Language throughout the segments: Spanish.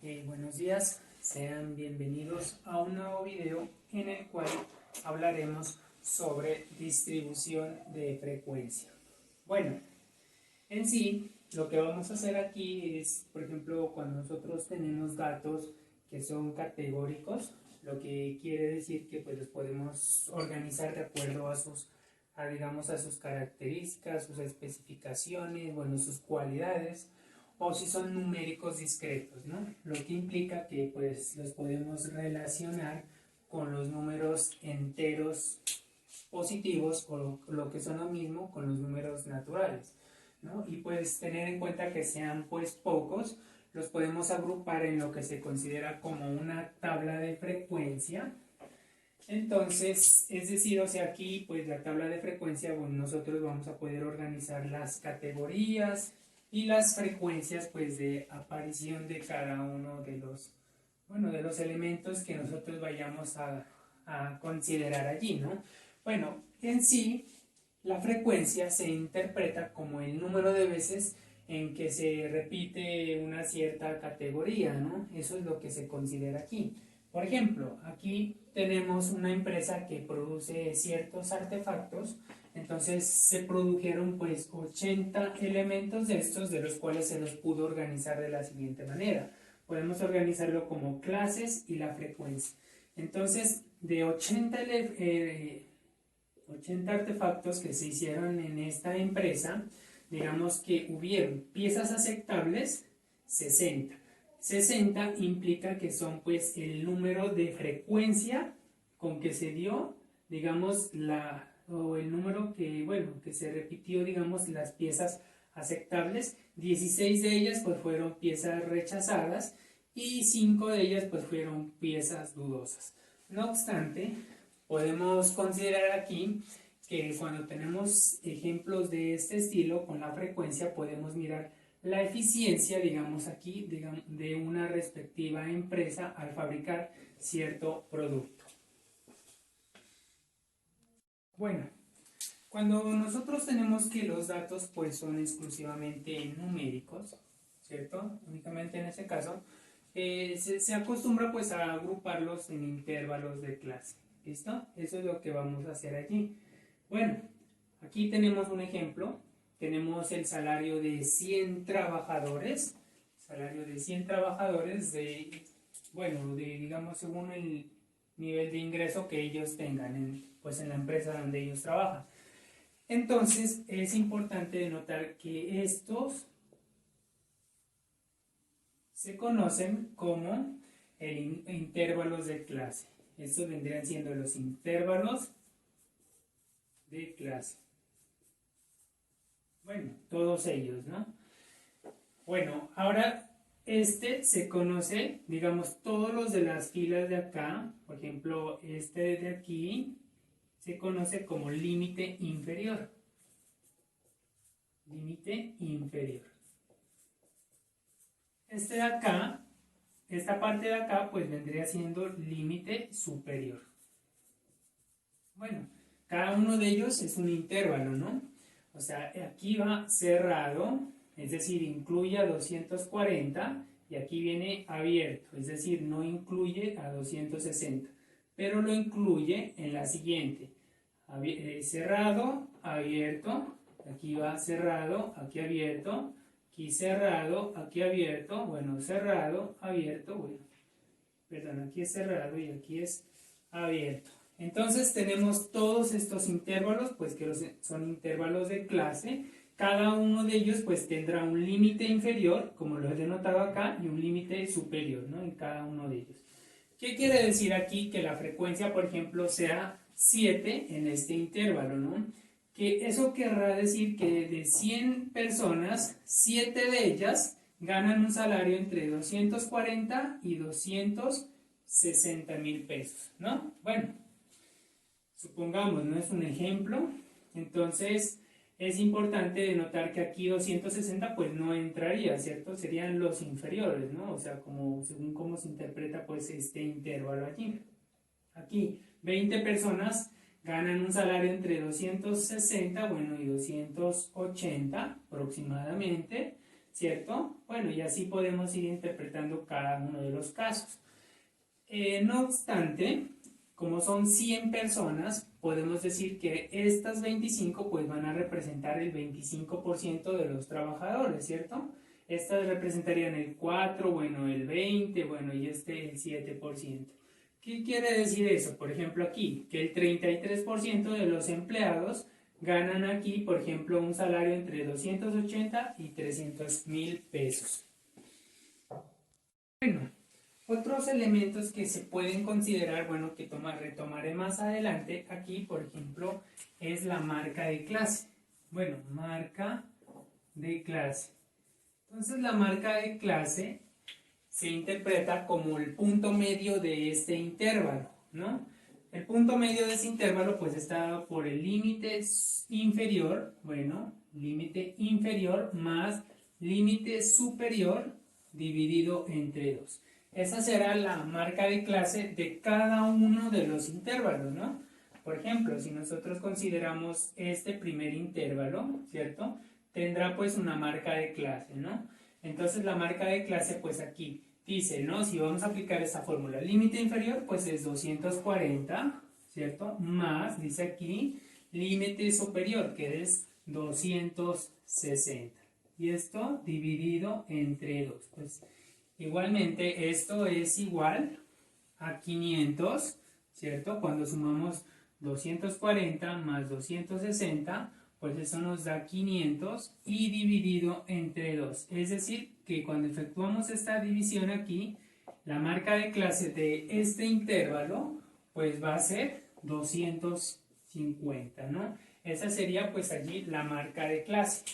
Buenos días, sean bienvenidos a un nuevo video en el cual hablaremos sobre distribución de frecuencia. Bueno, en sí, lo que vamos a hacer aquí es, por ejemplo, cuando nosotros tenemos datos que son categóricos, lo que quiere decir que pues los podemos organizar de acuerdo a digamos, a sus características, sus especificaciones, bueno, sus cualidades, o si son numéricos discretos, ¿no? Lo que implica que pues los podemos relacionar con los números enteros positivos, o lo que son lo mismo con los números naturales, ¿no? Y pues tener en cuenta que sean pues pocos, los podemos agrupar en lo que se considera como una tabla de frecuencia. Entonces, es decir, o sea, aquí pues la tabla de frecuencia, bueno, nosotros vamos a poder organizar las categorías y las frecuencias pues de aparición de cada uno de los, bueno, de los elementos que nosotros vayamos a considerar allí, ¿no? Bueno, en sí, la frecuencia se interpreta como el número de veces en que se repite una cierta categoría, ¿no? Eso es lo que se considera aquí. Por ejemplo, aquí tenemos una empresa que produce ciertos artefactos, entonces se produjeron pues 80 elementos de estos, de los cuales se los pudo organizar de la siguiente manera. Podemos organizarlo como clases y la frecuencia. Entonces, de 80 artefactos que se hicieron en esta empresa, digamos que hubieron piezas aceptables 60. 60 implica que son pues el número de frecuencia con que se dio, digamos, o el número que, bueno, que se repitió, digamos, las piezas aceptables. 16 de ellas pues fueron piezas rechazadas y 5 de ellas pues fueron piezas dudosas. No obstante, podemos considerar aquí que cuando tenemos ejemplos de este estilo con la frecuencia podemos mirar la eficiencia, digamos aquí, de una respectiva empresa al fabricar cierto producto. Bueno, cuando nosotros tenemos que los datos pues son exclusivamente numéricos, ¿cierto? Únicamente en este caso, se acostumbra pues a agruparlos en intervalos de clase. ¿Listo? Eso es lo que vamos a hacer aquí. Bueno, aquí tenemos un ejemplo. Tenemos el salario de 100 trabajadores. Salario de 100 trabajadores bueno, digamos según el nivel de ingreso que ellos tengan pues en la empresa donde ellos trabajan. Entonces, es importante denotar que estos se conocen como intervalos de clase. Estos vendrían siendo los intervalos de clase. Bueno, todos ellos, ¿no? Bueno, ahora este se conoce, digamos, todos los de las filas de acá, por ejemplo, este de aquí, se conoce como límite inferior. Límite inferior. Este de acá, esta parte de acá, pues vendría siendo límite superior. Bueno, cada uno de ellos es un intervalo, ¿no? O sea, aquí va cerrado, es decir, incluye a 240, y aquí viene abierto, es decir, no incluye a 260, pero lo incluye en la siguiente. Cerrado, abierto, aquí va cerrado, aquí abierto, aquí cerrado, aquí abierto, bueno, cerrado, abierto, bueno, perdón, aquí es cerrado y aquí es abierto. Entonces tenemos todos estos intervalos, pues que son intervalos de clase. Cada uno de ellos pues tendrá un límite inferior, como lo he denotado acá, y un límite superior, ¿no? En cada uno de ellos. ¿Qué quiere decir aquí? Que la frecuencia, por ejemplo, sea 7 en este intervalo, ¿no? Que eso querrá decir que de 100 personas, 7 de ellas ganan un salario entre 240 y 260,000 pesos, ¿no? Bueno, supongamos, no es un ejemplo, entonces es importante denotar que aquí 260 pues no entraría, ¿cierto? Serían los inferiores, ¿no? O sea, según cómo se interpreta pues este intervalo aquí. Aquí 20 personas ganan un salario entre 260, bueno, y 280 aproximadamente, ¿cierto? Bueno, y así podemos ir interpretando cada uno de los casos. No obstante, como son 100 personas, podemos decir que estas 25 pues van a representar el 25% de los trabajadores, ¿cierto? Estas representarían el 4, bueno, el 20, bueno, y este el 7%. ¿Qué quiere decir eso? Por ejemplo aquí, que el 33% de los empleados ganan aquí, por ejemplo, un salario entre 280 y 300.000 pesos. Bueno, otros elementos que se pueden considerar, bueno, que retomaré más adelante, aquí, por ejemplo, es la marca de clase. Bueno, marca de clase. Entonces, la marca de clase se interpreta como el punto medio de este intervalo, ¿no? El punto medio de ese intervalo pues está dado por el límite inferior, bueno, límite inferior más límite superior dividido entre 2. Esa será la marca de clase de cada uno de los intervalos, ¿no? Por ejemplo, si nosotros consideramos este primer intervalo, ¿cierto? Tendrá pues una marca de clase, ¿no? Entonces la marca de clase pues aquí dice, ¿no? Si vamos a aplicar esta fórmula, límite inferior pues es 240, ¿cierto? Más, dice aquí, límite superior que es 260. Y esto dividido entre 2. Pues igualmente esto es igual a 500, ¿cierto? Cuando sumamos 240 más 260, pues eso nos da 500 y dividido entre 2. Es decir, que cuando efectuamos esta división aquí, la marca de clase de este intervalo, pues va a ser 250, ¿no? Esa sería pues allí la marca de clase.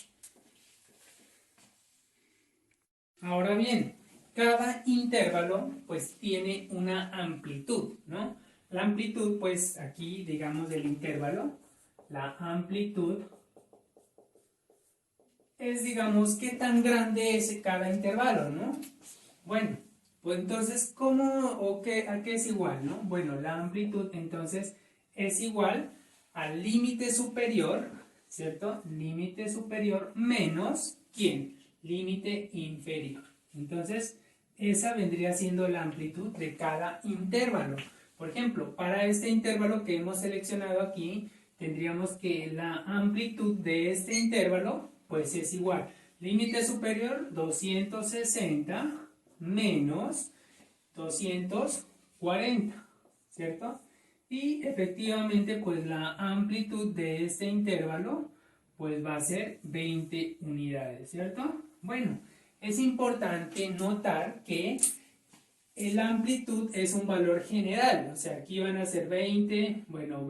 Ahora bien, cada intervalo pues tiene una amplitud, ¿no? La amplitud pues aquí digamos del intervalo, la amplitud es digamos qué tan grande es cada intervalo, ¿no? Bueno, pues entonces ¿cómo o qué, a qué es igual, no? Bueno, la amplitud entonces es igual al límite superior, ¿cierto? Límite superior menos ¿quién? Límite inferior. Entonces, esa vendría siendo la amplitud de cada intervalo. Por ejemplo, para este intervalo que hemos seleccionado aquí, tendríamos que la amplitud de este intervalo, pues es igual. Límite superior, 260 menos 240, ¿cierto? Y efectivamente, pues la amplitud de este intervalo, pues va a ser 20 unidades, ¿cierto? Bueno, es importante notar que la amplitud es un valor general, o sea, aquí van a ser 20, bueno,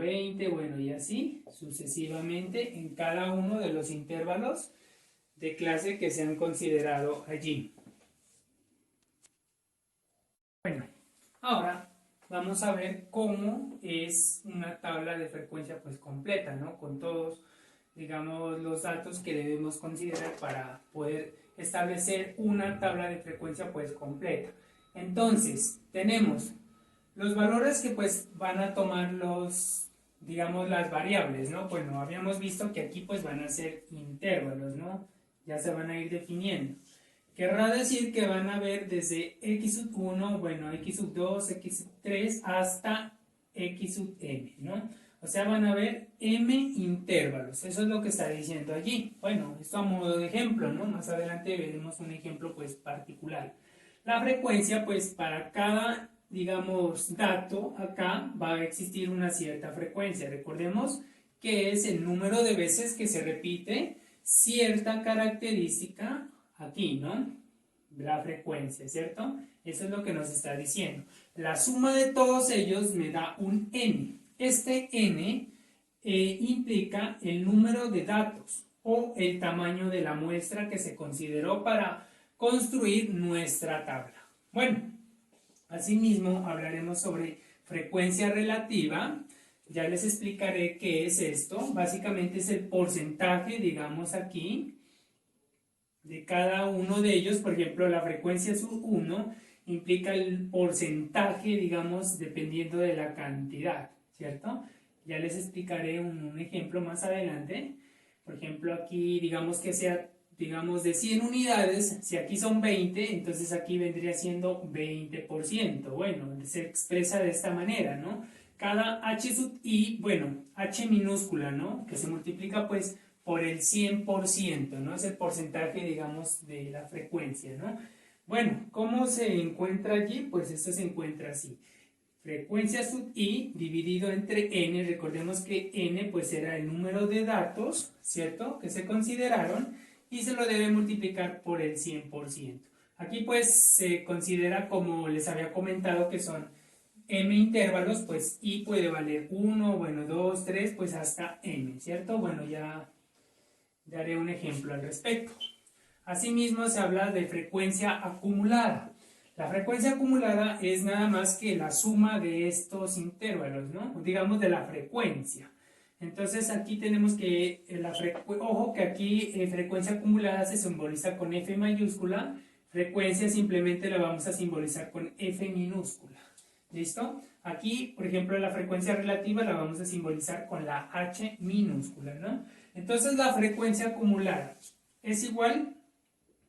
y así sucesivamente en cada uno de los intervalos de clase que se han considerado allí. Bueno, ahora vamos a ver cómo es una tabla de frecuencia pues completa, ¿no? Con todos, digamos, los datos que debemos considerar para poder establecer una tabla de frecuencia pues completa. Entonces, tenemos los valores que pues van a tomar los, digamos, las variables, ¿no? Bueno, habíamos visto que aquí pues van a ser intervalos, ¿no? Ya se van a ir definiendo. Querrá decir que van a ver desde x sub 1, bueno, x sub 2, x sub 3 hasta x sub m, ¿no? O sea, van a ver m intervalos, eso es lo que está diciendo allí. Bueno, esto a modo de ejemplo, ¿no? Más adelante veremos un ejemplo pues particular. La frecuencia pues para cada, digamos, dato acá va a existir una cierta frecuencia. Recordemos que es el número de veces que se repite cierta característica aquí, ¿no? La frecuencia, ¿cierto? Eso es lo que nos está diciendo. La suma de todos ellos me da un n. Este n implica el número de datos o el tamaño de la muestra que se consideró para construir nuestra tabla. Bueno, asimismo hablaremos sobre frecuencia relativa. Ya les explicaré qué es esto. Básicamente es el porcentaje, digamos aquí, de cada uno de ellos. Por ejemplo, la frecuencia sub 1 implica el porcentaje, digamos, dependiendo de la cantidad, ¿cierto? Ya les explicaré un ejemplo más adelante. Por ejemplo, aquí, digamos que sea digamos, de 100 unidades, si aquí son 20, entonces aquí vendría siendo 20%. Bueno, se expresa de esta manera, ¿no? Cada h sub i, bueno, h minúscula, ¿no? Que se multiplica pues por el 100%, ¿no? Es el porcentaje, digamos, de la frecuencia, ¿no? Bueno, ¿cómo se encuentra allí? Pues esto se encuentra así. Frecuencia sub i dividido entre n, recordemos que n pues era el número de datos, ¿cierto? Que se consideraron y se lo debe multiplicar por el 100%. Aquí pues se considera, como les había comentado, que son m intervalos, pues i puede valer 1, bueno, 2, 3, pues hasta n, ¿cierto? Bueno, ya daré un ejemplo al respecto. Asimismo se habla de frecuencia acumulada. La frecuencia acumulada es nada más que la suma de estos intervalos, ¿no? Digamos de la frecuencia. Entonces aquí tenemos que, ojo que aquí frecuencia acumulada se simboliza con F mayúscula, frecuencia simplemente la vamos a simbolizar con F minúscula. ¿Listo? Aquí, por ejemplo, la frecuencia relativa la vamos a simbolizar con la H minúscula, ¿no? Entonces la frecuencia acumulada es igual,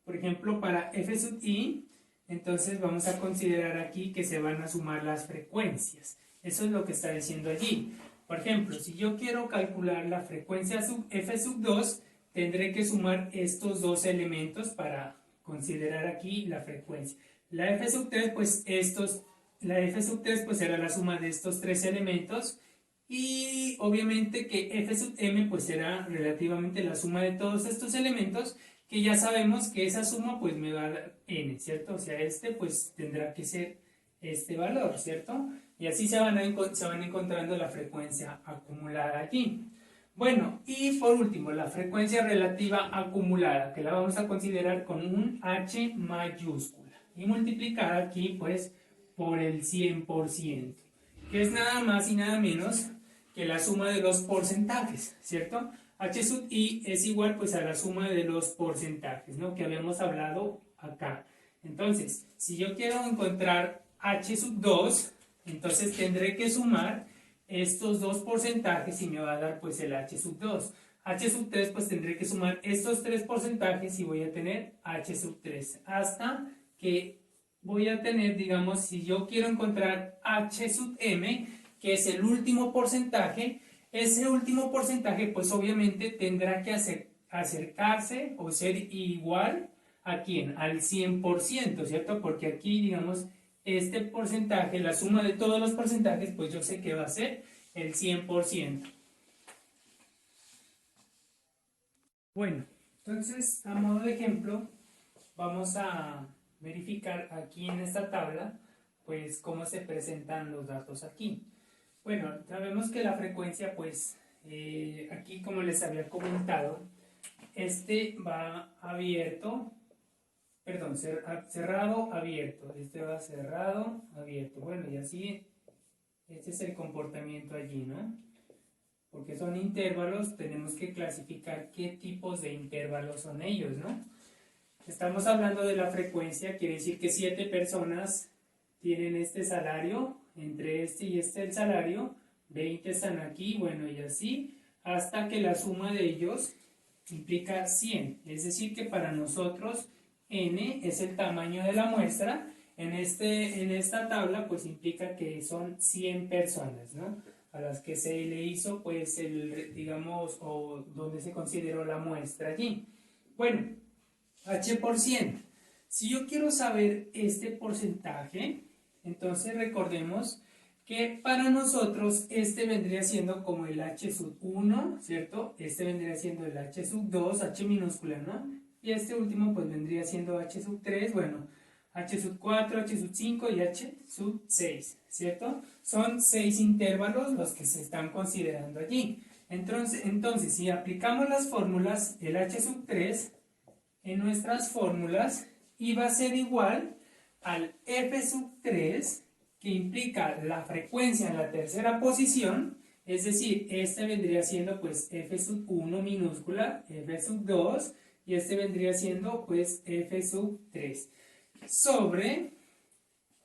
por ejemplo, para F sub i, entonces vamos a considerar aquí que se van a sumar las frecuencias. Eso es lo que está diciendo allí. Por ejemplo, si yo quiero calcular la frecuencia F sub 2, tendré que sumar estos dos elementos para considerar aquí la frecuencia. La F sub 3, pues la F sub 3 pues será la suma de estos tres elementos y obviamente que F sub m pues será relativamente la suma de todos estos elementos, que ya sabemos que esa suma pues me va a dar n, ¿cierto? O sea, pues tendrá que ser este valor, ¿cierto? Y así se van encontrando la frecuencia acumulada aquí. Bueno, y por último, la frecuencia relativa acumulada, que la vamos a considerar con un h mayúscula y multiplicada aquí pues por el 100%, que es nada más y nada menos que la suma de los porcentajes, ¿cierto? H sub i es igual pues a la suma de los porcentajes, ¿no? Que habíamos hablado acá. Entonces, si yo quiero encontrar H sub 2, entonces tendré que sumar estos dos porcentajes y me va a dar pues el H sub 2. H sub 3 pues tendré que sumar estos tres porcentajes y voy a tener H sub 3. Hasta que voy a tener, digamos, si yo quiero encontrar H sub m, que es el último porcentaje, ese último porcentaje pues obviamente tendrá que acercarse o ser igual a ¿quién? Al 100%, ¿cierto? Porque aquí, digamos, este porcentaje, la suma de todos los porcentajes, pues yo sé que va a ser el 100%. Bueno, entonces, a modo de ejemplo, vamos a verificar aquí en esta tabla, pues cómo se presentan los datos aquí. Bueno, sabemos que la frecuencia, pues, aquí como les había comentado, este va abierto, perdón, cerrado, abierto, este va cerrado, abierto. Bueno, y así, este es el comportamiento allí, ¿no? Porque son intervalos, tenemos que clasificar qué tipos de intervalos son ellos, ¿no? Estamos hablando de la frecuencia, quiere decir que 7 personas tienen este salario, entre este y este el salario, 20 están aquí, bueno, y así, hasta que la suma de ellos implica 100. Es decir, que para nosotros n es el tamaño de la muestra. En esta tabla, pues implica que son 100 personas, ¿no? A las que se le hizo, pues, digamos, o donde se consideró la muestra allí. Bueno, H por 100. Si yo quiero saber este porcentaje, entonces recordemos que para nosotros este vendría siendo como el H sub 1, ¿cierto? Este vendría siendo el H sub 2, H minúscula, ¿no? Y este último pues vendría siendo H sub 3, bueno, H sub 4, H sub 5 y H sub 6, ¿cierto? Son 6 intervalos los que se están considerando allí. Entonces, si aplicamos las fórmulas, el H sub 3 en nuestras fórmulas iba a ser igual al F sub 3, que implica la frecuencia en la tercera posición, es decir, este vendría siendo pues F sub 1 minúscula, F sub 2, y este vendría siendo pues F sub 3, sobre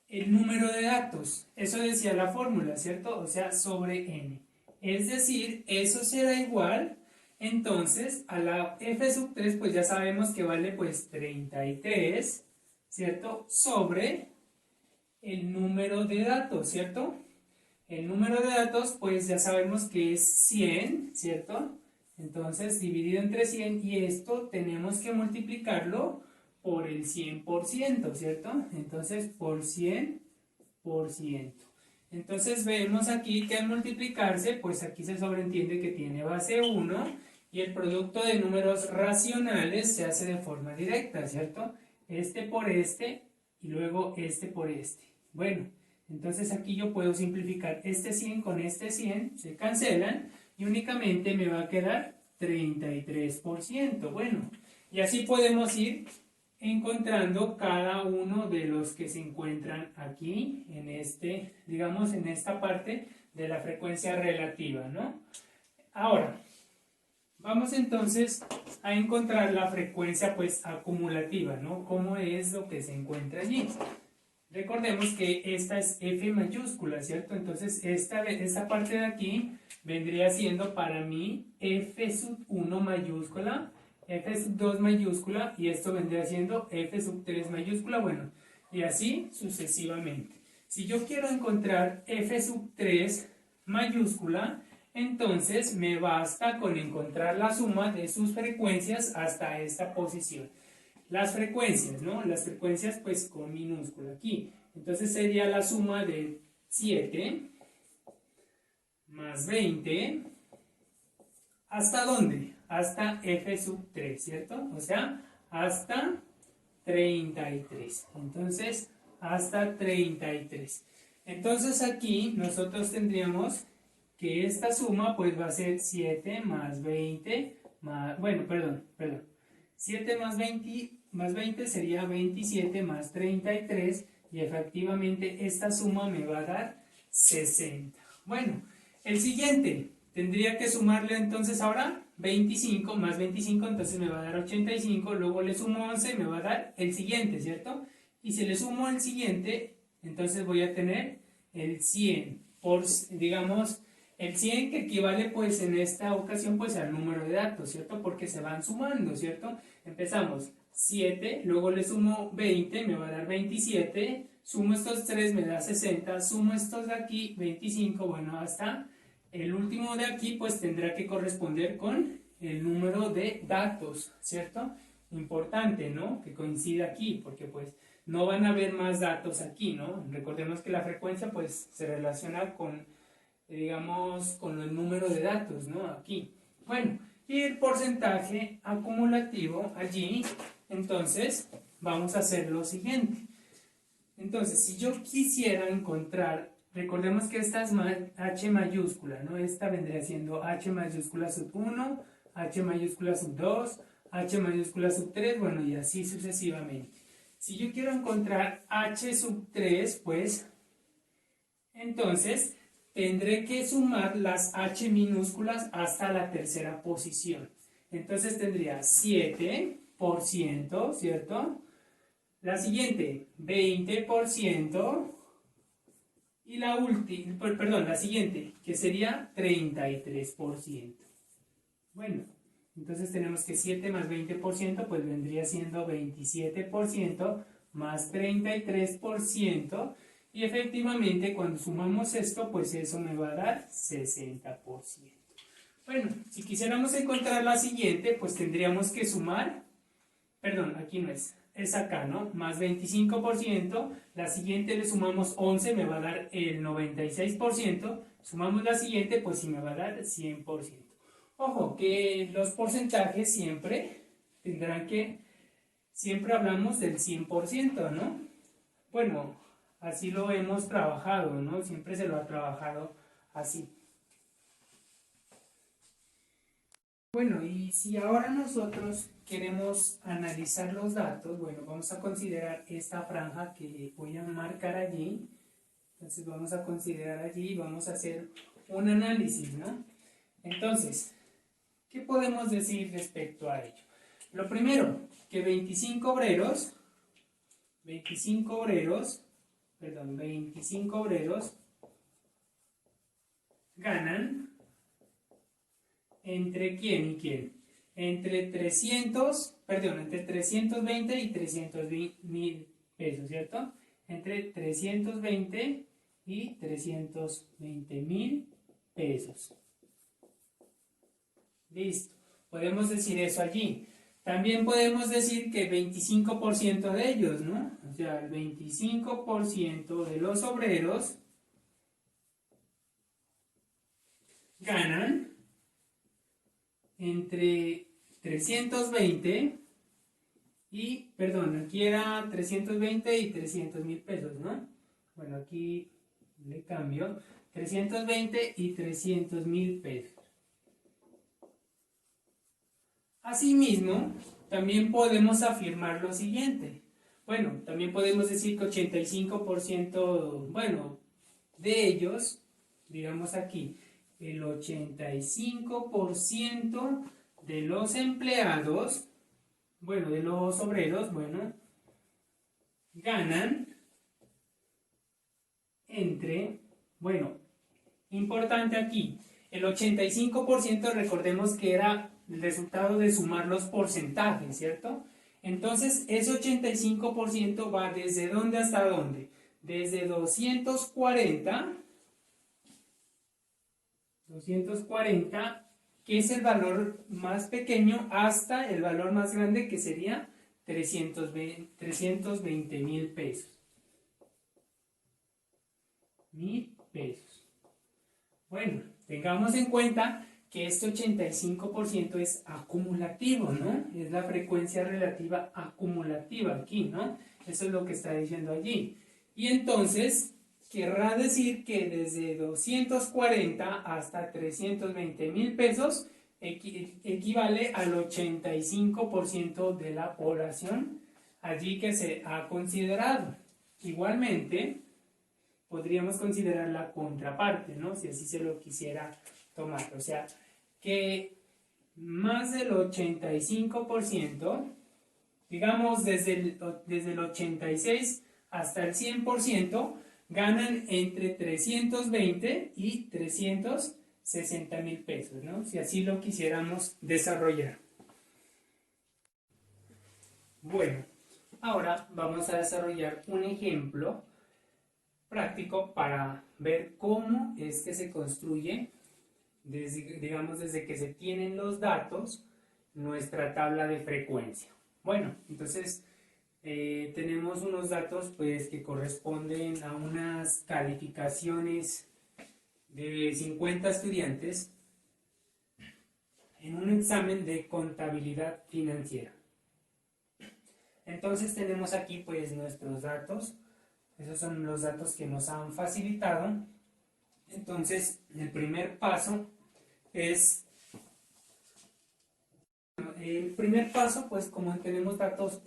el número de datos. Eso decía la fórmula, ¿cierto? O sea, sobre n. Es decir, eso será igual, Entonces, a la f sub 3, pues ya sabemos que vale pues 33, ¿cierto? Sobre el número de datos, ¿cierto? El número de datos, pues ya sabemos que es 100, ¿cierto? Entonces, dividido entre 100, y esto tenemos que multiplicarlo por el 100%, ¿cierto? Entonces, por 100%. Entonces, vemos aquí que al multiplicarse, pues aquí se sobreentiende que tiene base 1, y el producto de números racionales se hace de forma directa, ¿cierto? Este por este, y luego este por este. Bueno, entonces aquí yo puedo simplificar este 100 con este 100, se cancelan y únicamente me va a quedar 33%. Bueno, y así podemos ir encontrando cada uno de los que se encuentran aquí en este, digamos, en esta parte de la frecuencia relativa, ¿no? Ahora, vamos entonces a encontrar la frecuencia pues acumulativa, ¿no? ¿Cómo es lo que se encuentra allí? Recordemos que esta es F mayúscula, ¿cierto? Entonces esta parte de aquí vendría siendo para mí F sub 1 mayúscula, F sub 2 mayúscula, y esto vendría siendo F sub 3 mayúscula, bueno, y así sucesivamente. Si yo quiero encontrar F sub 3 mayúscula, entonces me basta con encontrar la suma de sus frecuencias hasta esta posición. Las frecuencias, ¿no? Las frecuencias pues con minúscula aquí. Entonces sería la suma de 7 más 20. ¿Hasta dónde? Hasta F sub 3, ¿cierto? O sea, hasta 33. Entonces, hasta 33. Entonces aquí nosotros tendríamos que esta suma pues va a ser 7 más 20 más, bueno, perdón. 7 más 20 sería 27 más 33, y efectivamente esta suma me va a dar 60. Bueno, el siguiente, tendría que sumarle entonces ahora 25 más 25, entonces me va a dar 85, luego le sumo 11, me va a dar el siguiente, ¿cierto? Y si le sumo el siguiente, entonces voy a tener el 100, digamos, el 100 que equivale pues en esta ocasión pues al número de datos, ¿cierto? Porque se van sumando, ¿cierto? Empezamos 7, luego le sumo 20, me va a dar 27, sumo estos 3, me da 60, sumo estos de aquí, 25, bueno, hasta el último de aquí pues tendrá que corresponder con el número de datos, ¿cierto? Importante, ¿no? Que coincida aquí, porque pues no van a haber más datos aquí, ¿no? Recordemos que la frecuencia pues se relaciona con, digamos, con el número de datos, ¿no? Aquí. Bueno, y el porcentaje acumulativo allí, entonces vamos a hacer lo siguiente. Entonces, si yo quisiera encontrar, recordemos que esta es H mayúscula, ¿no? Esta vendría siendo H mayúscula sub 1, H mayúscula sub 2, H mayúscula sub 3, bueno, y así sucesivamente. Si yo quiero encontrar H sub 3, pues, entonces tendré que sumar las H minúsculas hasta la tercera posición. Entonces tendría 7%, ¿cierto? La siguiente, 20%. Y la última, perdón, la siguiente, que sería 33%. Bueno, entonces tenemos que 7 más 20%, pues vendría siendo 27% más 33%. Y efectivamente, cuando sumamos esto, pues eso me va a dar 60%. Bueno, si quisiéramos encontrar la siguiente, pues tendríamos que sumar, perdón, aquí no es acá, ¿no? Más 25%, la siguiente le sumamos 11, me va a dar el 96%, sumamos la siguiente, pues sí me va a dar 100%. Ojo, que los porcentajes siempre tendrán que, siempre hablamos del 100%, ¿no? Bueno, así lo hemos trabajado, ¿no? Siempre se lo ha trabajado así. Bueno, y si ahora nosotros queremos analizar los datos, bueno, vamos a considerar esta franja que voy a marcar allí. Entonces vamos a considerar allí y vamos a hacer un análisis, ¿no? Entonces, ¿qué podemos decir respecto a ello? Lo primero, que 25 obreros ganan ¿Entre quién y quién? Entre 320 y 300.000 pesos, ¿cierto? Entre 320 y 320.000 pesos. Listo. Podemos decir eso allí. También podemos decir que 25% de ellos, ¿no? O sea, el 25% de los obreros ganan entre 320 y, perdón, aquí era 320 y 300.000 pesos, ¿no? Bueno, aquí le cambio, 320 y 300.000 pesos. Asimismo, también podemos afirmar lo siguiente. Bueno, también podemos decir que 85%, bueno, de ellos, digamos aquí, el 85% de los empleados, bueno, de los obreros, bueno, ganan entre, bueno, importante aquí, el 85% recordemos que era el resultado de sumar los porcentajes, ¿cierto? Entonces, ese 85% va desde dónde hasta dónde? Desde 240, que es el valor más pequeño, hasta el valor más grande, que sería 320.000 pesos. Bueno, tengamos en cuenta que este 85% es acumulativo, ¿no? Es la frecuencia relativa acumulativa aquí, ¿no? Eso es lo que está diciendo allí. Y entonces, querrá decir que desde 240 hasta 320.000 pesos equivale al 85% de la población allí que se ha considerado. Igualmente, podríamos considerar la contraparte, ¿no? Si así se lo quisiera tomar. O sea, que más del 85%, digamos desde el 86 hasta el 100%, ganan entre 320 y 360.000 pesos, ¿no? Si así lo quisiéramos desarrollar. Bueno, ahora vamos a desarrollar un ejemplo práctico para ver cómo es que se construye, digamos, desde que se tienen los datos, nuestra tabla de frecuencia. Bueno, entonces tenemos unos datos pues que corresponden a unas calificaciones de 50 estudiantes en un examen de contabilidad financiera. Entonces tenemos aquí pues nuestros datos. Esos son los datos que nos han facilitado. Entonces, el primer paso es... pues como tenemos datos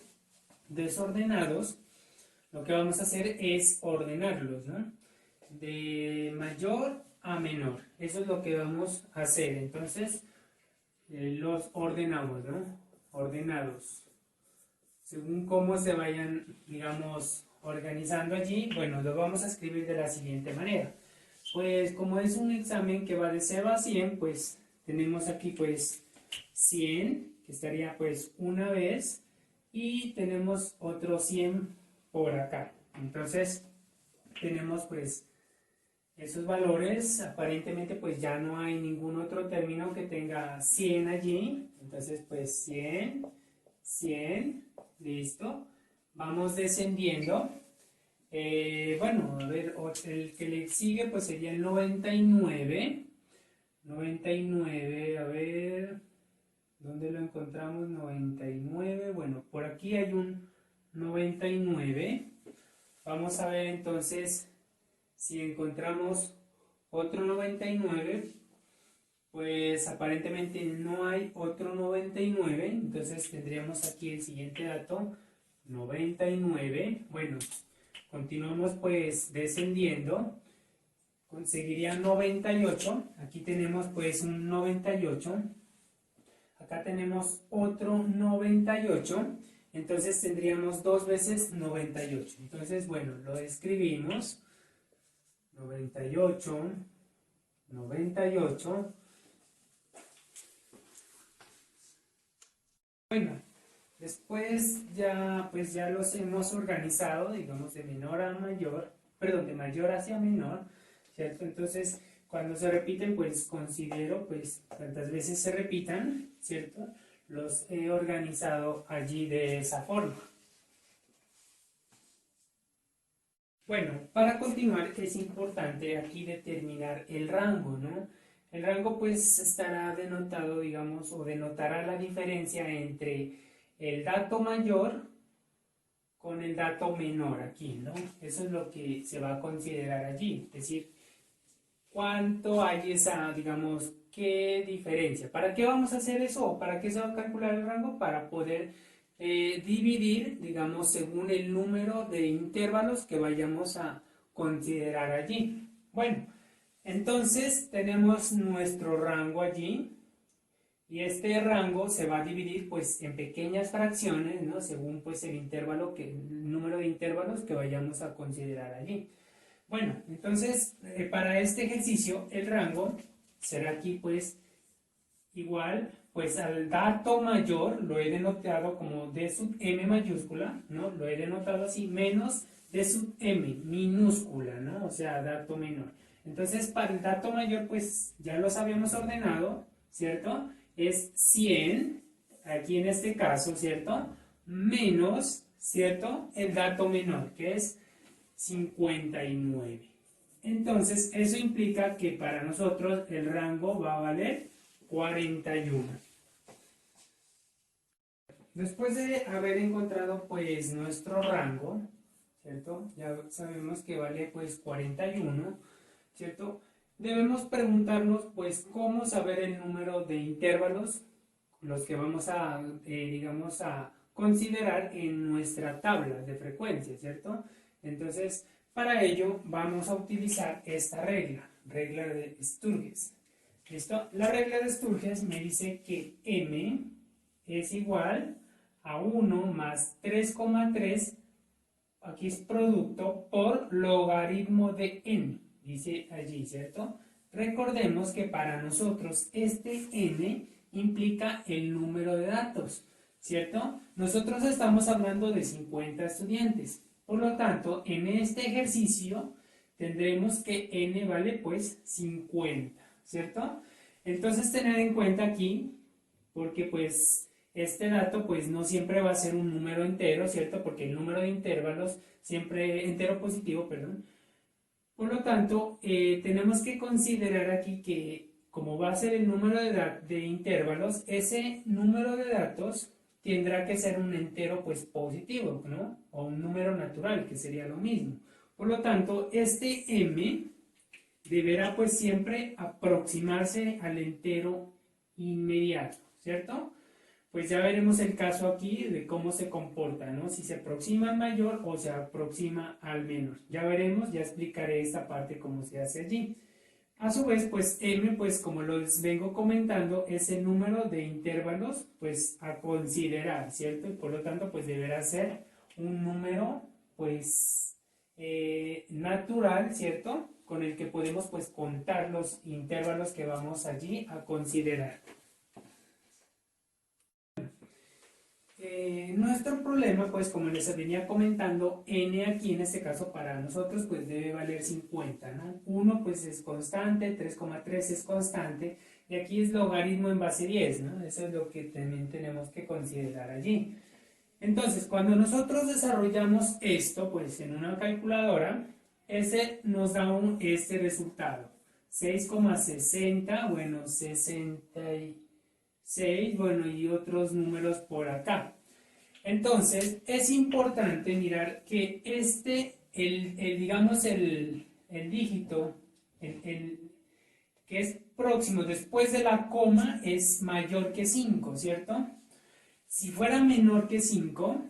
desordenados, lo que vamos a hacer es ordenarlos, ¿no? De mayor a menor. Eso es lo que vamos a hacer. Entonces, los ordenamos, ¿no? Ordenados. Según cómo se vayan, digamos, organizando allí, bueno, lo vamos a escribir de la siguiente manera. Pues como es un examen que va de 0 a 100, pues tenemos aquí pues 100, que estaría pues una vez, y tenemos otro 100 por acá. Entonces tenemos pues esos valores. Aparentemente pues ya no hay ningún otro término que tenga 100 allí. Entonces pues 100, 100, listo. Vamos descendiendo. Bueno, a ver, el que le sigue pues sería el 99. 99, a ver, ¿dónde lo encontramos? 99, bueno, por aquí hay un 99. Vamos a ver entonces si encontramos otro 99. Pues aparentemente no hay otro 99, entonces tendríamos aquí el siguiente dato, 99. Bueno, continuamos pues descendiendo, conseguiría 98, aquí tenemos pues un 98, acá tenemos otro 98, entonces tendríamos 2 veces 98, entonces bueno, lo escribimos, 98, 98, Bueno, después ya, pues ya los hemos organizado, digamos, de menor a mayor, perdón, de mayor hacia menor, ¿cierto? Entonces, cuando se repiten, pues considero, pues, cuantas veces se repitan, ¿cierto? Los he organizado allí de esa forma. Bueno, para continuar es importante aquí determinar el rango, ¿no? El rango pues estará denotado, digamos, o denotará la diferencia entre el dato mayor con el dato menor aquí, ¿no? Eso es lo que se va a considerar allí, es decir, cuánto hay esa, digamos, qué diferencia. ¿Para qué vamos a hacer eso? ¿O para qué se va a calcular el rango? Para poder dividir, digamos, según el número de intervalos que vayamos a considerar allí. Bueno, entonces tenemos nuestro rango allí y este rango se va a dividir pues en pequeñas fracciones, ¿no? Según pues el intervalo, el número de intervalos que vayamos a considerar allí. Bueno, entonces para este ejercicio el rango será aquí pues igual pues al dato mayor lo he denotado como d sub m mayúscula, ¿no? Lo he denotado así, menos d sub m minúscula, ¿no? O sea, dato menor. Entonces para el dato mayor pues ya los habíamos ordenado, ¿cierto? Es 100, aquí en este caso, ¿cierto? Menos, ¿cierto? El dato menor, que es 59. Entonces, eso implica que para nosotros el rango va a valer 41. Después de haber encontrado pues nuestro rango, ¿cierto? Ya sabemos que vale pues 41, ¿cierto? Debemos preguntarnos pues cómo saber el número de intervalos, los que vamos a, digamos, a considerar en nuestra tabla de frecuencia, ¿cierto? Entonces, para ello vamos a utilizar esta regla, regla de Sturges. ¿Listo? La regla de Sturges me dice que m es igual a 1 más 3,3, aquí es producto por logaritmo de n, dice allí, ¿cierto? Recordemos que para nosotros este n implica el número de datos, ¿cierto? Nosotros estamos hablando de 50 estudiantes, por lo tanto, en este ejercicio tendremos que n vale pues 50, ¿cierto? Entonces tener en cuenta aquí, porque pues este dato pues no siempre va a ser un número entero, ¿cierto? Porque el número de intervalos siempre entero positivo, perdón. Por lo tanto, tenemos que considerar aquí que como va a ser el número de intervalos, ese número de datos tendrá que ser un entero pues positivo, ¿no? O un número natural, que sería lo mismo. Por lo tanto, este m deberá pues siempre aproximarse al entero inmediato, ¿cierto? Pues ya veremos el caso aquí de cómo se comporta, ¿no? Si se aproxima al mayor o se aproxima al menor. Ya veremos, ya explicaré esta parte cómo se hace allí. A su vez, pues m, pues como les vengo comentando, es el número de intervalos, pues a considerar, ¿cierto? Y por lo tanto, pues deberá ser un número, pues, natural, ¿cierto? Con el que podemos, pues, contar los intervalos que vamos allí a considerar. Nuestro problema, pues como les venía comentando, n aquí en este caso para nosotros pues debe valer 50, ¿no? 1 pues es constante, 3,3 es constante, y aquí es logaritmo en base 10, ¿no? Eso es lo que también tenemos que considerar allí. Entonces, cuando nosotros desarrollamos esto, pues en una calculadora, ese nos da este resultado. 6,60, bueno, 66, bueno, y otros números por acá. Entonces, es importante mirar que digamos, el dígito, que es próximo después de la coma es mayor que 5, ¿cierto? Si fuera menor que 5,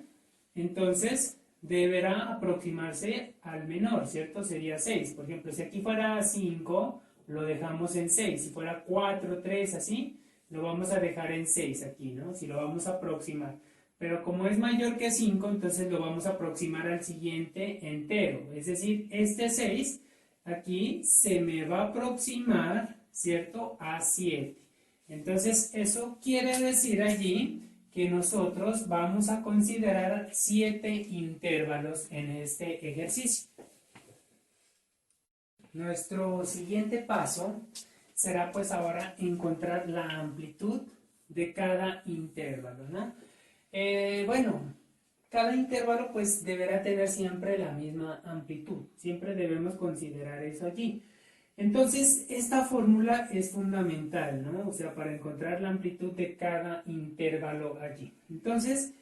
entonces deberá aproximarse al menor, ¿cierto? Sería 6. Por ejemplo, si aquí fuera 5, lo dejamos en 6. Si fuera 4, 3, así, lo vamos a dejar en 6 aquí, ¿no? Si lo vamos a aproximar. Pero como es mayor que 5, entonces lo vamos a aproximar al siguiente entero. Es decir, este 6 aquí se me va a aproximar, ¿cierto? A 7. Entonces, eso quiere decir allí que nosotros vamos a considerar 7 intervalos en este ejercicio. Nuestro siguiente paso será pues ahora encontrar la amplitud de cada intervalo, ¿no? Bueno, cada intervalo pues deberá tener siempre la misma amplitud, siempre debemos considerar eso allí. Entonces, esta fórmula es fundamental, ¿no? O sea, para encontrar la amplitud de cada intervalo allí. Entonces,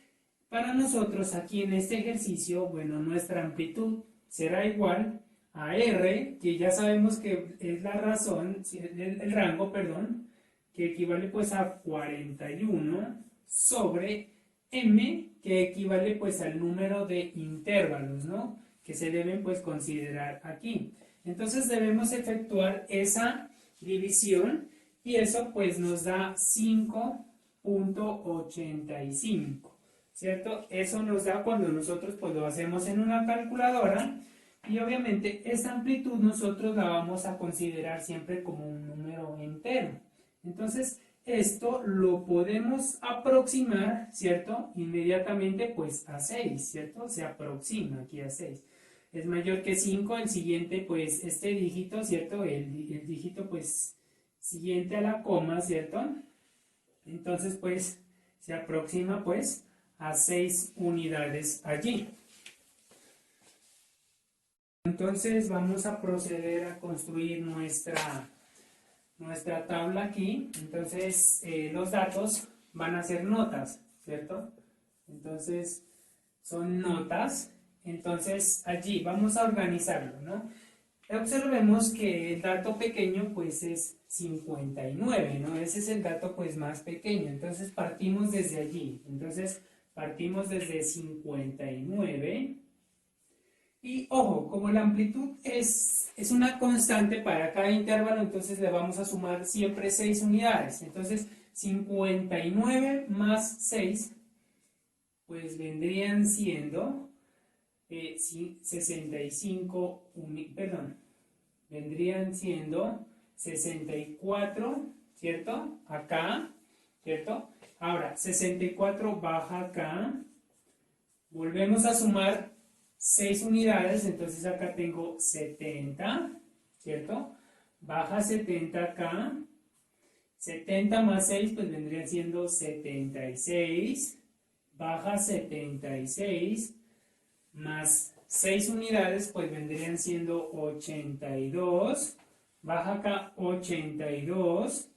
para nosotros aquí en este ejercicio, bueno, nuestra amplitud será igual a R, que ya sabemos que es la razón, el rango, perdón, que equivale pues a 41 sobre M, que equivale pues al número de intervalos, ¿no? Que se deben pues considerar aquí. Entonces debemos efectuar esa división y eso pues nos da 5.85, ¿cierto? Eso nos da cuando nosotros pues lo hacemos en una calculadora y obviamente esta amplitud nosotros la vamos a considerar siempre como un número entero. Entonces esto lo podemos aproximar, ¿cierto? Inmediatamente pues a 6, ¿cierto? Se aproxima aquí a 6. Es mayor que 5, el siguiente, pues, este dígito, ¿cierto? El dígito, pues, siguiente a la coma, ¿cierto? Entonces, pues, se aproxima, pues, a 6 unidades allí. Entonces, vamos a proceder a construir nuestra tabla aquí. Entonces, los datos van a ser notas, ¿cierto? Entonces, son notas. Entonces allí vamos a organizarlo, ¿no? Observemos que el dato pequeño pues es 59, ¿no? Ese es el dato pues más pequeño, entonces partimos desde allí. Entonces partimos desde 59 y ojo, como la amplitud es una constante para cada intervalo, entonces le vamos a sumar siempre 6 unidades. Entonces 59 más 6 pues vendrían siendo 65, vendrían siendo 64, ¿cierto? Acá, ¿cierto? Ahora, 64 baja acá, volvemos a sumar 6 unidades, entonces acá tengo 70, ¿cierto? Baja 70 acá, 70 más 6 pues vendrían siendo 76, baja 76, más 6 unidades, pues vendrían siendo 82, baja acá 82,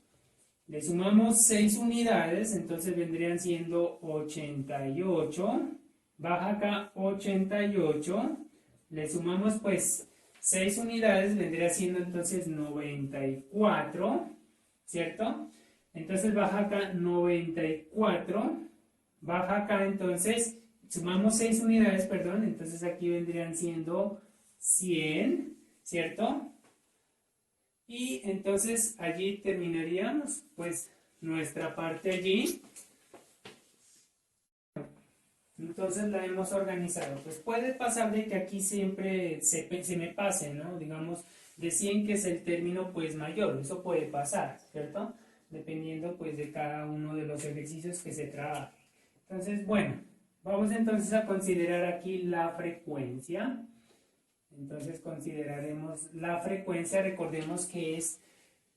le sumamos 6 unidades, entonces vendrían siendo 88, baja acá 88, le sumamos pues 6 unidades, vendría siendo entonces 94, ¿cierto? Entonces baja acá 94, baja acá entonces sumamos 6 unidades, perdón, entonces aquí vendrían siendo 100, ¿cierto? Y entonces allí terminaríamos, pues, nuestra parte allí. Entonces la hemos organizado. Pues puede pasar de que aquí siempre se me pase, ¿no? Digamos, de 100 que es el término, pues, mayor. Eso puede pasar, ¿cierto? Dependiendo, pues, de cada uno de los ejercicios que se trabaje. Entonces, bueno. Vamos entonces a considerar aquí la frecuencia. Entonces consideraremos la frecuencia, recordemos que es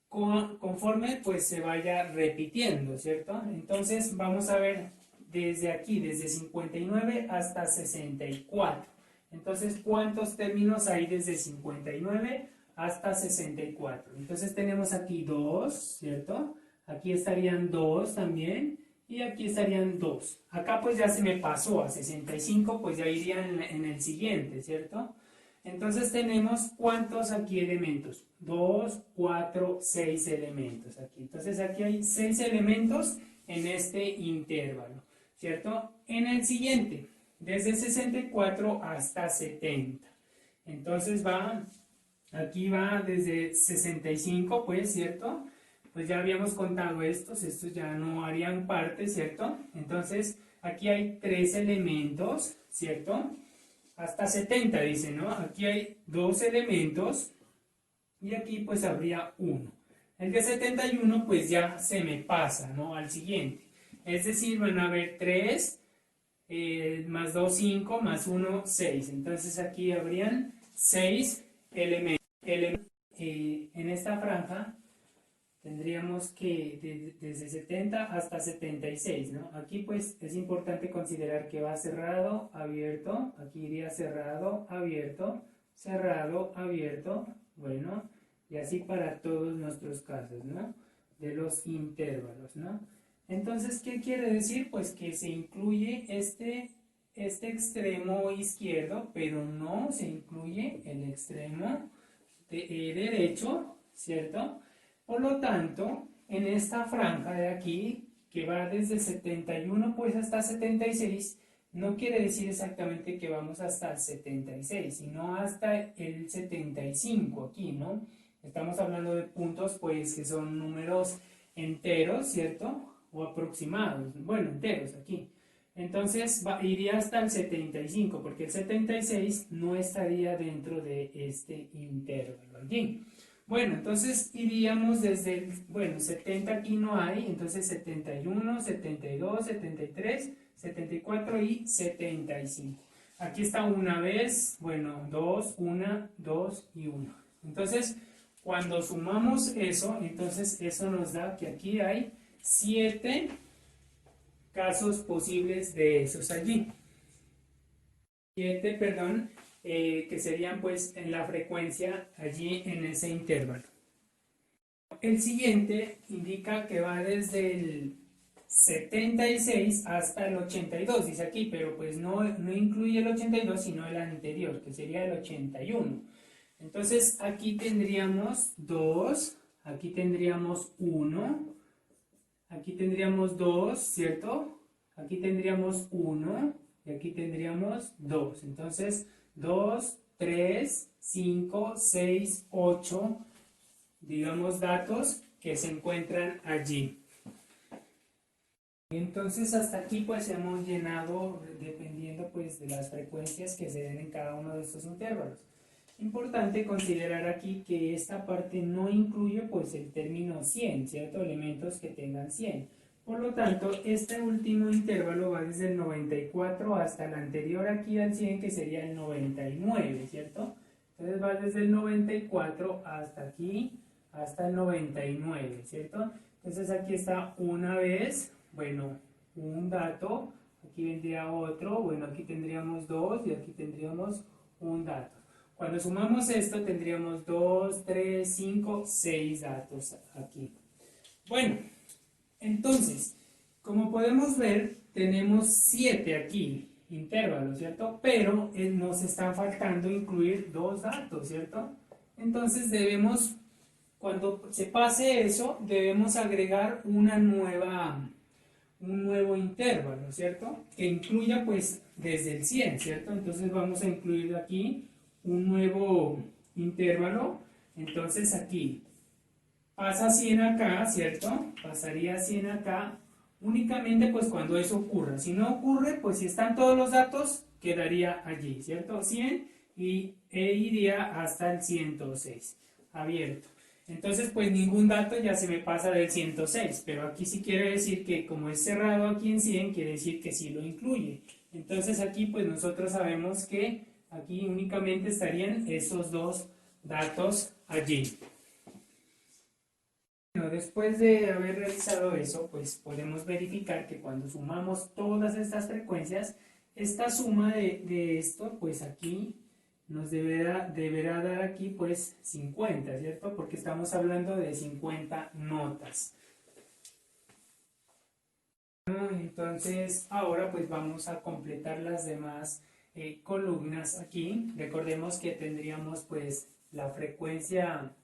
conforme pues se vaya repitiendo, ¿cierto? Entonces vamos a ver desde aquí, desde 59 hasta 64. Entonces, ¿cuántos términos hay desde 59 hasta 64? Entonces tenemos aquí 2, ¿cierto? Aquí estarían 2 también. Y aquí estarían 2. Acá pues ya se me pasó a 65, pues ya iría en el siguiente, ¿cierto? Entonces tenemos ¿cuántos aquí elementos? 2, 4, 6 elementos aquí. Entonces aquí hay 6 elementos en este intervalo, ¿cierto? En el siguiente, desde 64 hasta 70. Entonces aquí va desde 65, pues, ¿cierto? Pues ya habíamos contado estos ya no harían parte, ¿cierto? Entonces, aquí hay 3 elementos, ¿cierto? Hasta 70 dice, ¿no? Aquí hay 2 elementos y aquí pues habría 1. El de 71 pues ya se me pasa, ¿no? Al siguiente. Es decir, van a haber 3, más 2, 5, más 1, 6. Entonces aquí habrían 6 elementos. En esta franja tendríamos que desde 70 hasta 76, ¿no? Aquí pues es importante considerar que va cerrado, abierto, aquí iría cerrado, abierto, cerrado, abierto, bueno, y así para todos nuestros casos, ¿no? De los intervalos, ¿no? Entonces, ¿qué quiere decir? Pues que se incluye este extremo izquierdo, pero no se incluye el extremo derecho, ¿cierto? Por lo tanto, en esta franja de aquí, que va desde 71 pues hasta 76, no quiere decir exactamente que vamos hasta el 76, sino hasta el 75 aquí, ¿no? Estamos hablando de puntos pues que son números enteros, ¿cierto? O aproximados, bueno, enteros aquí. Entonces iría hasta el 75, porque el 76 no estaría dentro de este intervalo allí. Bueno, entonces iríamos desde el, bueno, 70 aquí no hay, entonces 71, 72, 73, 74 y 75. Aquí está una vez, bueno, 2, 1, 2 y 1. Entonces, cuando sumamos eso, entonces eso nos da que aquí hay 7 casos posibles de esos allí. 7, perdón, que serían pues en la frecuencia allí en ese intervalo. El siguiente indica que va desde el 76 hasta el 82, dice aquí, pero pues no incluye el 82, sino el anterior, que sería el 81. Entonces aquí tendríamos 2, aquí tendríamos 1, aquí tendríamos 2, ¿cierto? Aquí tendríamos 1 y aquí tendríamos 2. Entonces 2, 3, 5, 6, 8, digamos datos que se encuentran allí. Entonces hasta aquí pues hemos llenado dependiendo pues de las frecuencias que se den en cada uno de estos intervalos. Importante considerar aquí que esta parte no incluye pues el término 100, ¿cierto? Elementos que tengan 100. Por lo tanto, este último intervalo va desde el 94 hasta el anterior aquí al 100, que sería el 99, ¿cierto? Entonces va desde el 94 hasta aquí, hasta el 99, ¿cierto? Entonces aquí está una vez, bueno, un dato, aquí vendría otro, bueno, aquí tendríamos 2 y aquí tendríamos un dato. Cuando sumamos esto tendríamos 2, 3, 5, 6 datos aquí. Bueno, entonces, como podemos ver, tenemos 7 aquí, intervalos, ¿cierto? Pero nos están faltando incluir 2 datos, ¿cierto? Entonces debemos, cuando se pase eso, debemos agregar un nuevo intervalo, ¿cierto? Que incluya pues desde el 100, ¿cierto? Entonces vamos a incluir aquí un nuevo intervalo. Entonces aquí pasa 100 acá, ¿cierto? Pasaría 100 acá únicamente pues cuando eso ocurra. Si no ocurre, pues si están todos los datos, quedaría allí, ¿cierto? 100 e iría hasta el 106, abierto. Entonces pues ningún dato ya se me pasa del 106, pero aquí sí quiere decir que como es cerrado aquí en 100, quiere decir que sí lo incluye. Entonces aquí pues nosotros sabemos que aquí únicamente estarían esos 2 datos allí. Bueno, después de haber realizado eso, pues podemos verificar que cuando sumamos todas estas frecuencias, esta suma de esto, pues aquí nos deberá dar aquí pues 50, ¿cierto? Porque estamos hablando de 50 notas. Entonces ahora pues vamos a completar las demás columnas aquí. Recordemos que tendríamos pues la frecuencia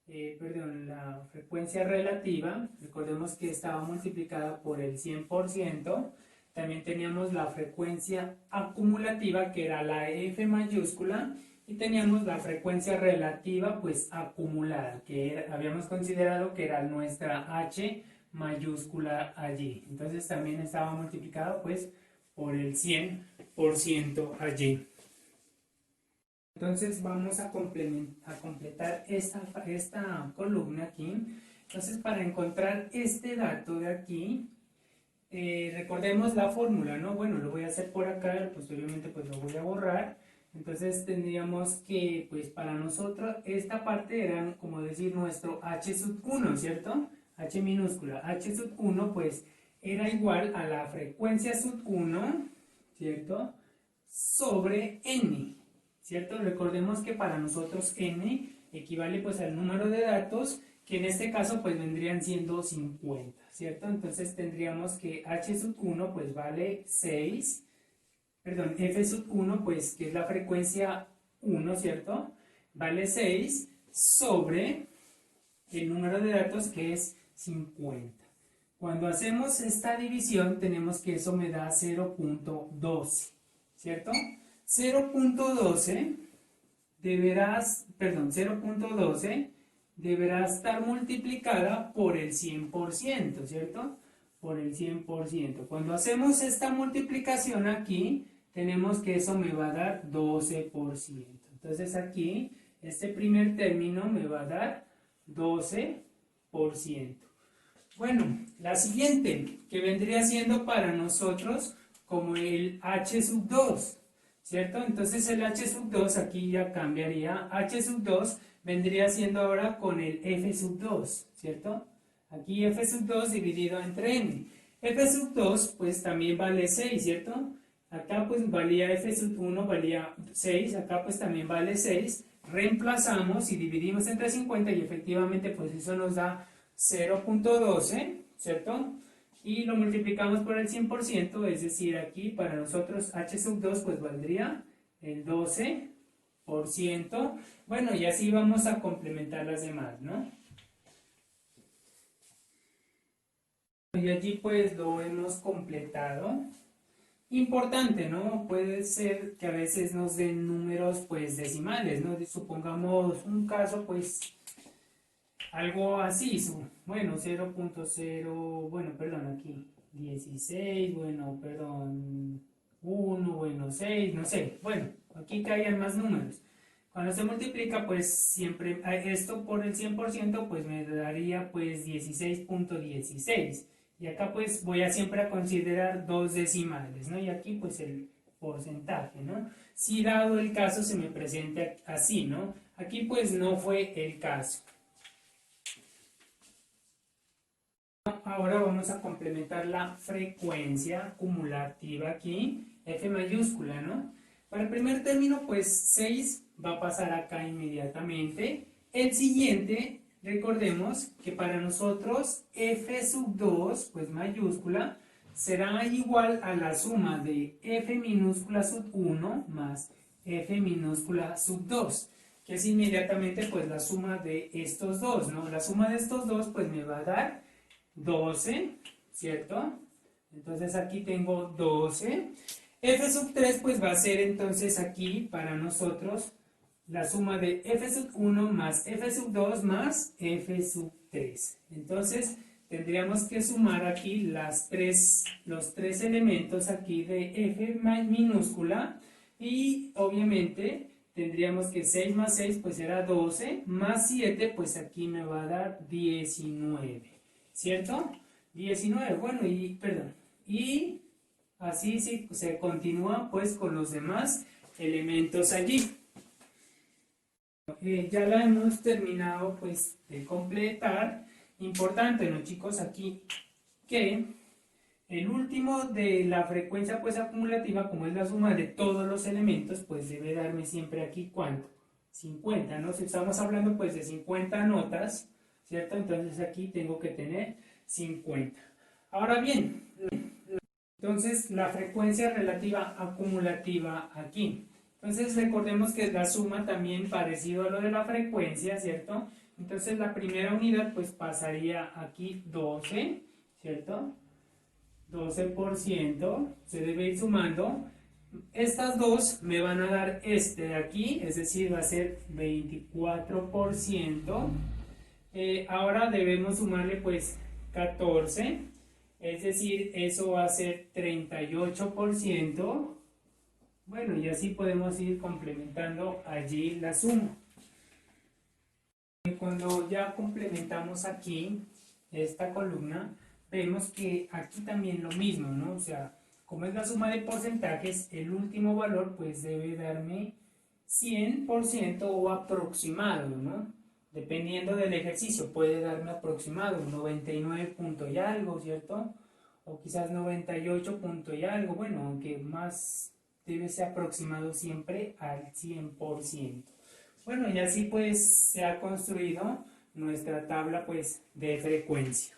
la frecuencia relativa. Recordemos que estaba multiplicada por el 100%. También teníamos la frecuencia acumulativa, que era la F mayúscula, y teníamos la frecuencia relativa pues acumulada, que habíamos considerado que era nuestra H mayúscula allí. Entonces también estaba multiplicado pues por el 100% allí. Entonces vamos a completar esta columna aquí. Entonces para encontrar este dato de aquí, recordemos la fórmula, ¿no? Bueno, lo voy a hacer por acá, posteriormente pues lo voy a borrar. Entonces tendríamos que, pues para nosotros, esta parte era como decir nuestro h sub 1, ¿cierto? H minúscula. H sub 1 pues era igual a la frecuencia sub 1, ¿cierto? Sobre n, ¿cierto? Recordemos que para nosotros n equivale pues al número de datos, que en este caso pues vendrían siendo 50, ¿cierto? Entonces tendríamos que h sub 1 pues vale 6, perdón, f sub 1 pues que es la frecuencia 1, ¿cierto? Vale 6 sobre el número de datos que es 50. Cuando hacemos esta división tenemos que eso me da 0.12, ¿cierto? 0.12 deberá estar multiplicada por el 100%, ¿cierto? Por el 100%. Cuando hacemos esta multiplicación aquí, tenemos que eso me va a dar 12%. Entonces aquí, este primer término me va a dar 12%. Bueno, la siguiente, que vendría siendo para nosotros como el h sub 2, ¿cierto? Entonces el h sub 2 aquí ya cambiaría. H sub 2 vendría siendo ahora con el f sub 2, ¿cierto? Aquí f sub 2 dividido entre n. F sub 2 pues también vale 6, ¿cierto? Acá pues valía f sub 1, valía 6, acá pues también vale 6. Reemplazamos y dividimos entre 50 y efectivamente pues eso nos da 0.12, ¿cierto? Y lo multiplicamos por el 100%, es decir, aquí para nosotros h sub 2 pues valdría el 12%. Bueno, y así vamos a complementar las demás, ¿no? Y allí pues lo hemos completado. Importante, ¿no? Puede ser que a veces nos den números pues decimales, ¿no? Supongamos un caso pues algo así, bueno, 0.0, bueno, perdón, aquí 16, bueno, perdón, 1, bueno, 6, no sé, bueno, aquí caían más números. Cuando se multiplica, pues siempre esto por el 100%, pues me daría pues 16.16. Y acá pues voy a siempre a considerar dos decimales, ¿no? Y aquí pues el porcentaje, ¿no? Si dado el caso se me presenta así, ¿no? Aquí pues no fue el caso. Ahora vamos a complementar la frecuencia acumulativa aquí, F mayúscula, ¿no? Para el primer término, pues 6 va a pasar acá inmediatamente. El siguiente, recordemos que para nosotros F sub 2, pues mayúscula, será igual a la suma de F minúscula sub 1 más F minúscula sub 2, que es inmediatamente pues la suma de estos dos, ¿no? La suma de estos dos pues me va a dar 12, ¿cierto? Entonces aquí tengo 12. F sub 3 pues va a ser entonces aquí para nosotros la suma de F sub 1 más F sub 2 más F sub 3. Entonces tendríamos que sumar aquí los tres elementos aquí de F minúscula y obviamente tendríamos que 6 más 6 pues será 12 más 7 pues aquí me va a dar 19. ¿Cierto? 19, bueno, y perdón, y así sí, se continúa pues con los demás elementos allí. Ya la hemos terminado pues de completar. Importante, ¿no, chicos? Aquí que el último de la frecuencia pues acumulativa, como es la suma de todos los elementos, pues debe darme siempre aquí ¿cuánto? 50, ¿no? Si estamos hablando pues de 50 notas, ¿cierto? Entonces aquí tengo que tener 50. Ahora bien, entonces la frecuencia relativa acumulativa aquí. Entonces recordemos que la suma también parecido a lo de la frecuencia, ¿cierto? Entonces la primera unidad pues pasaría aquí 12, ¿cierto? 12%, se debe ir sumando. Estas dos me van a dar este de aquí, es decir, va a ser 24%. Ahora debemos sumarle pues 14, es decir, eso va a ser 38%. Bueno, y así podemos ir complementando allí la suma. Y cuando ya complementamos aquí esta columna, vemos que aquí también lo mismo, ¿no? O sea, como es la suma de porcentajes, el último valor pues debe darme 100% o aproximado, ¿no? Dependiendo del ejercicio, puede darme aproximado, 99 punto y algo, ¿cierto? O quizás 98 punto y algo, bueno, aunque más debe ser aproximado siempre al 100%. Bueno, y así pues se ha construido nuestra tabla pues de frecuencia.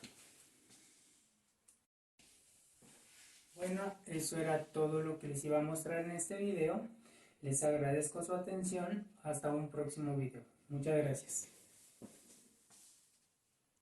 Bueno, eso era todo lo que les iba a mostrar en este video. Les agradezco su atención. Hasta un próximo video. Muchas gracias.